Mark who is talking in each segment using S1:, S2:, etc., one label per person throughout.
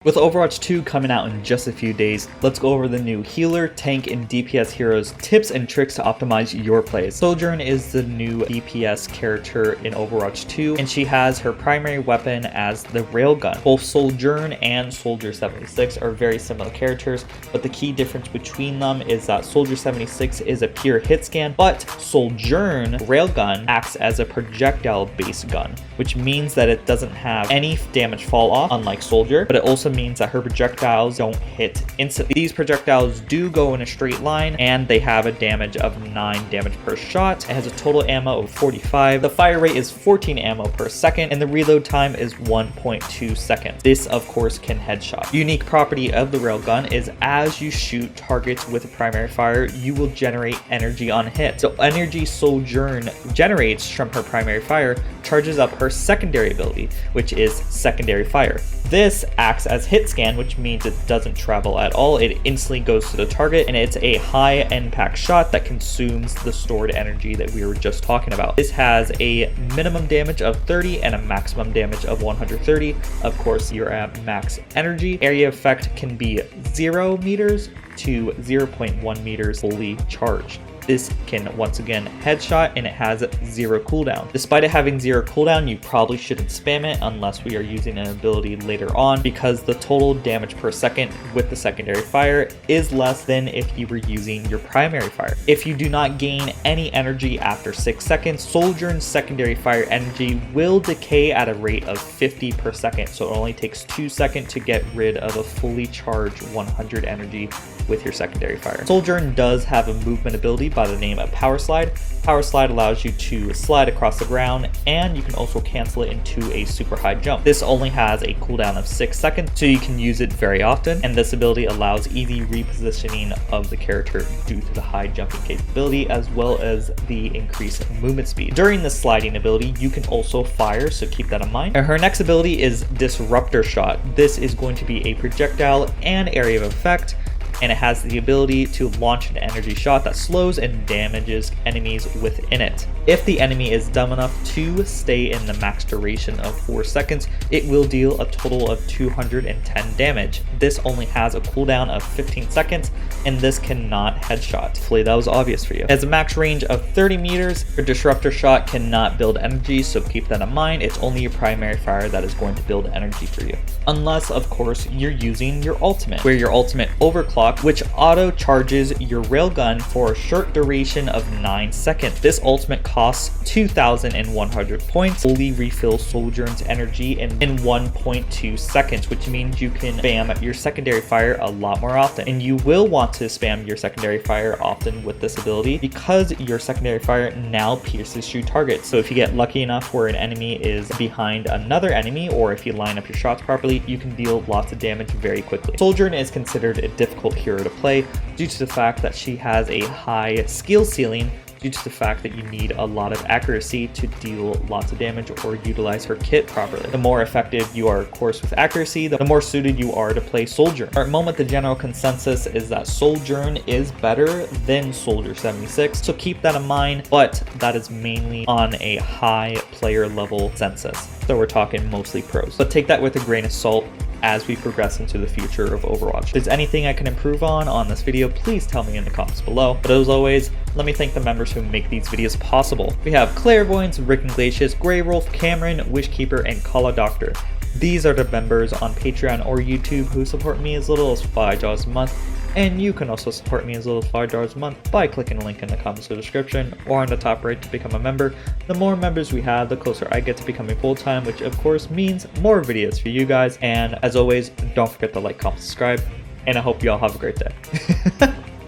S1: With Overwatch 2 coming out in just a few days, let's go over the new healer, tank, and DPS heroes tips and tricks to optimize your plays. Sojourn is the new DPS character in Overwatch 2, and she has her primary weapon as the railgun. Both Sojourn and Soldier 76 are very similar characters, but the key difference between them is that Soldier 76 is a pure hit scan, but Sojourn railgun acts as a projectile-based gun, which means that it doesn't have any damage fall off, unlike Soldier, but it also means that her projectiles don't hit instantly. These projectiles do go in a straight line, and they have a damage of 9 damage per shot. It has a total ammo of 45. The fire rate is 14 ammo per second, and the reload time is 1.2 seconds. This, of course, can headshot. Unique property of the railgun is as you shoot targets with a primary fire, you will generate energy on hit. So energy Sojourn generates from her primary fire charges up her secondary ability, which is secondary fire. This acts as hit scan, which means it doesn't travel at all. It instantly goes to the target, and it's a high impact shot that consumes the stored energy that we were just talking about. This has a minimum damage of 30 and a maximum damage of 130. Of course, you're at max energy. Area effect can be 0 meters to 0.1 meters fully charged. This can once again headshot, and it has 0 cooldown. Despite it having 0 cooldown, you probably shouldn't spam it unless we are using an ability later on, because the total damage per second with the secondary fire is less than if you were using your primary fire. If you do not gain any energy after 6 seconds, Sojourn's secondary fire energy will decay at a rate of 50 per second, so it only takes 2 seconds to get rid of a fully charged 100 energy with your secondary fire. Sojourn does have a movement ability by the name of Power Slide. Power Slide allows you to slide across the ground, and you can also cancel it into a super high jump. This only has a cooldown of 6 seconds, so you can use it very often, and this ability allows easy repositioning of the character due to the high jumping capability as well as the increased movement speed. During the sliding ability, you can also fire, so keep that in mind. And her next ability is Disruptor Shot. This is going to be a projectile and area of effect, and it has the ability to launch an energy shot that slows and damages enemies within it. If the enemy is dumb enough to stay in the max duration of 4 seconds, it will deal a total of 210 damage. This only has a cooldown of 15 seconds, and this cannot headshot. Hopefully that was obvious for you. It has a max range of 30 meters. Your Disruptor Shot cannot build energy, so keep that in mind. It's only your primary fire that is going to build energy for you. Unless, of course, you're using your ultimate, where your ultimate Overclock, which auto charges your railgun for a short duration of 9 seconds. This ultimate costs 2,100 points, fully refills Sojourn's energy in 1.2 seconds, which means you can spam your secondary fire a lot more often. And you will want to spam your secondary fire often with this ability, because your secondary fire now pierces through targets. So if you get lucky enough where an enemy is behind another enemy, or if you line up your shots properly, you can deal lots of damage very quickly. Sojourn is considered a difficult hero to play due to the fact that she has a high skill ceiling, due to the fact that you need a lot of accuracy to deal lots of damage or utilize her kit properly. The more effective you are, of course, with accuracy, the more suited you are to play Sojourn. At the moment, the general consensus is that Sojourn is better than Soldier 76, so keep that in mind, but that is mainly on a high player level census, so we're talking mostly pros. But take that with a grain of salt as we progress into the future of Overwatch. If there's anything I can improve on this video, please tell me in the comments below. But as always, let me thank the members who make these videos possible. We have Clairvoyance, Rick and Glacius, Grey Wolf, Cameron, Wishkeeper, and Kala Doctor. These are the members on Patreon or YouTube who support me as little as $5 a month. And you can also support me as little as $5 a month by clicking the link in the comments or description or on the top right to become a member. The more members we have, the closer I get to becoming full-time, which of course means more videos for you guys. And as always, don't forget to like, comment, subscribe, and I hope you all have a great day.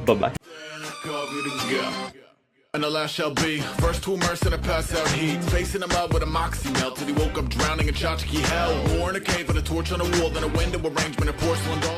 S1: Bye-bye.
S2: And the last shall be first to immerse in a pass out heat, facing him up with a moxie melt till he woke up drowning in tchotchke hell. More in a cave with a torch on the wall than a window arrangement of porcelain dolls.